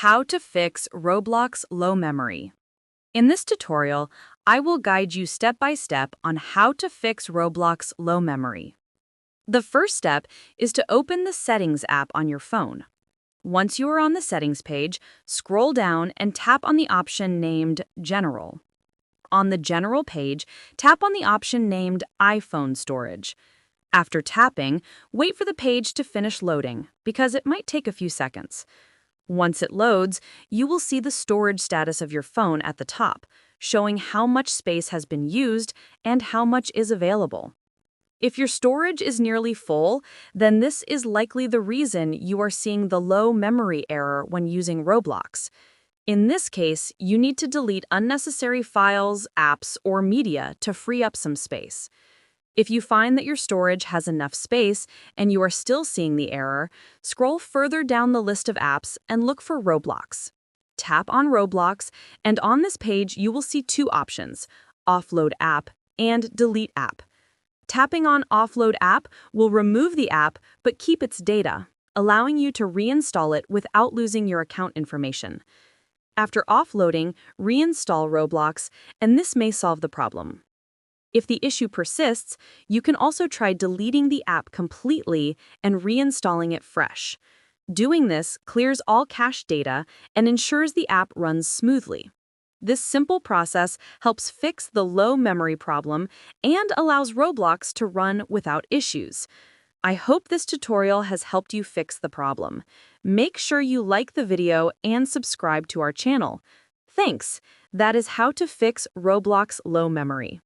How to fix Roblox low memory. In this tutorial, I will guide you step by step on how to fix Roblox low memory. The first step is to open the Settings app on your phone. Once you are on the Settings page, scroll down and tap on the option named General. On the General page, tap on the option named iPhone Storage. After tapping, wait for the page to finish loading, because it might take a few seconds. Once it loads, you will see the storage status of your phone at the top, showing how much space has been used and how much is available. If your storage is nearly full, then this is likely the reason you are seeing the low memory error when using Roblox. In this case, you need to delete unnecessary files, apps, or media to free up some space. If you find that your storage has enough space and you are still seeing the error, scroll further down the list of apps and look for Roblox. Tap on Roblox, and on this page you will see two options: Offload App and Delete App. Tapping on Offload App will remove the app but keep its data, allowing you to reinstall it without losing your account information. After offloading, reinstall Roblox, and this may solve the problem. If the issue persists, you can also try deleting the app completely and reinstalling it fresh. Doing this clears all cached data and ensures the app runs smoothly. This simple process helps fix the low memory problem and allows Roblox to run without issues. I hope this tutorial has helped you fix the problem. Make sure you like the video and subscribe to our channel. Thanks! That is how to fix Roblox low memory.